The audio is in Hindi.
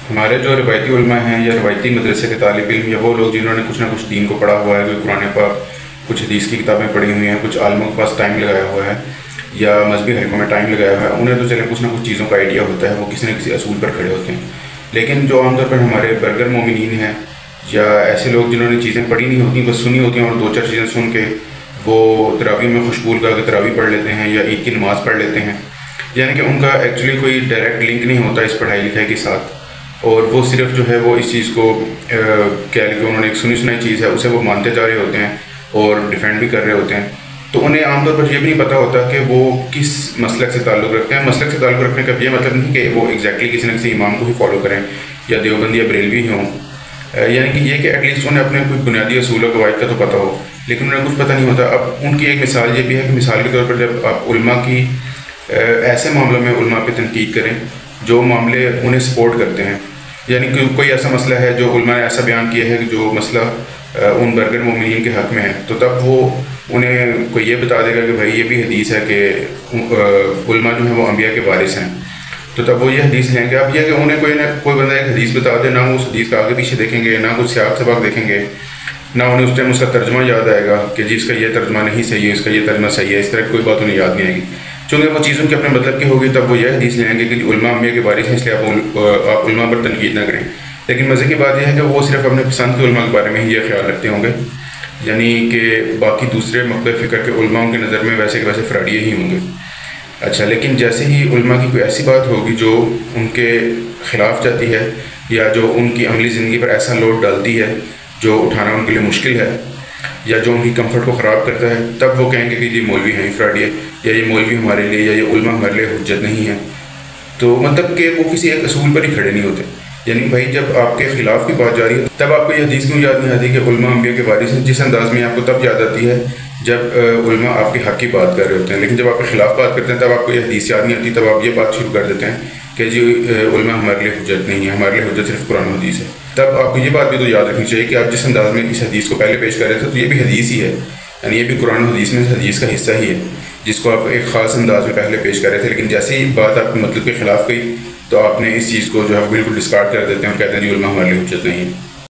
हमारे जो रवायती उलमा हैं या रवायती मदरसे के तालिब इल्म या वो लोग जिन्होंने कुछ ना कुछ दीन को पढ़ा हुआ है, कोई कुरान पाक, कुछ हदीस की किताबें पढ़ी हुई हैं, कुछ आलमों के पास टाइम लगाया हुआ है या मजहबी हलकों में टाइम लगाया हुआ है, उन्हें तो चले कुछ ना कुछ चीज़ों का आइडिया होता है, वो किसी न किसी असूल पर खड़े होते हैं। लेकिन जो आमतौर पर हमारे बर्गर मोमिनीन हैं या ऐसे लोग जिन्होंने चीज़ें पढ़ी नहीं होती, बस सुनी होती हैं और दो चार चीज़ें सुन के वो तरावी में खुशबूल का तरावी पढ़ लेते हैं या ईद की नमाज़ पढ़ लेते हैं, यानी कि उनका एक्चुअली कोई डायरेक्ट लिंक नहीं होता इस पढ़ाई लिखाई के साथ, और वो सिर्फ जो है वो इस चीज़ को क्या लिखे उन्होंने एक सुनी सुनाई चीज़ है उसे वो मानते जा रहे होते हैं और डिफेंड भी कर रहे होते हैं। तो उन्हें आमतौर पर ये भी नहीं पता होता कि वो किस मसलक से ताल्लुक़ रखते हैं। मसलक से ताल्लुक़ रखने का ये मतलब नहीं कि वो एग्जैक्टली किसी न किसी इमाम को ही फॉलो करें या देवबंदी या बरेलवी हों, यानी कि ये कि एटलीस्ट उन्हें अपने कोई बुनियादी असूल कवायद का तो पता हो, लेकिन उन्हें कुछ पता नहीं होता। अब उनकी एक मिसाल ये भी है कि मिसाल के तौर पर जब आप उल्मा की ऐसे मामलों में उल्मा पे तनकीद करें जो मामले उन्हें सपोर्ट करते हैं, यानी कि कोई ऐसा मसला है जो उल्मा ने ऐसा बयान किया है कि जो मसला उन बरगर मोमिनीन के हक़ में है, तो तब वो उन्हें कोई ये बता देगा कि भाई ये भी हदीस है कि उल्मा जो है वो अम्बिया के वारिस हैं, तो तब वो ये हदीस लेंगे। अब यह कि उन्हें कोई बंदा एक हदीस बता दे, ना वो उस हदीस का आगे पीछे देखेंगे, ना कुछ सियाक सबाक देखेंगे, ना उन्हें उस टाइम उसका तर्जमा याद आएगा कि जी इसका ये तर्जमा नहीं सही है, इसका ये तर्जमा सही है, इस तरह की कोई बात उन्हें याद नहीं आएगी। चूँकि वो चीज़ों के अपने मतलब की होगी, तब वो यह हदीस लेंगे कि उल्मा अम्बिया के बारिश हैं, इसलिए आप उल्मा पर तनकीद ना करें। लेकिन मज़े की बात यह है कि वो सिर्फ अपने पसंद के उल्मा के बारे में ही ये ख्याल रखते होंगे, यानी कि बाकी दूसरे मकतब फ़िक्र के उल्मा उनकी नज़र में वैसे के वैसे फ्राडिये ही होंगे। अच्छा, लेकिन जैसे ही उल्मा की कोई ऐसी बात होगी जो उनके ख़िलाफ़ जाती है या जो उनकी अमली ज़िंदगी पर ऐसा लोड डालती है जो उठाना उनके लिए मुश्किल है या जो उनकी कंफर्ट को ख़राब करता है, तब वो कहेंगे कि ये मौलवी हैं फ्राडिये, या ये मौलवी हमारे लिए या ये उल्मा हमारे लिए हुज्जत नहीं है। तो मतलब कि वो किसी एक असूल पर ही खड़े नहीं होते। यानी भाई जब आपके ख़िलाफ़ की बात जा रही है तब आपको ये हदीस क्यों याद नहीं आती कि उल्मा अम्बिया के वारिस हैं, जिस अंदाज़ में आपको तब याद आती है जब उल्मा आपके हक़ की बात कर रहे होते हैं। लेकिन जब आपके ख़िलाफ़ बात करते हैं तब आपको ये हदीस याद नहीं आती, तब आप ये बात शुरू कर देते हैं कि जी उल्मा हमारे लिए हुज्जत नहीं है, हमारे लिए हुज्जत सिर्फ कुरान हदीस है। तब आपको ये बात भी तो याद रखनी चाहिए कि आप जिस अंदाज़ में इस हदीस को पहले पेश कर रहे थे तो ये भी हदीस ही है, यानी ये भी कुरान हदीस में हदीस का हिस्सा ही है जिसको आप एक ख़ास अंदाज में पहले पेश कर रहे थे। लेकिन जैसे ही बात आपके मतलब के ख़िलाफ़ गई तो आपने इस चीज़ को जो है बिल्कुल डिस्कार्ड कर देते हैं और कहते हैं जी उल्मा हमारे लिए हुज्जत नहीं है।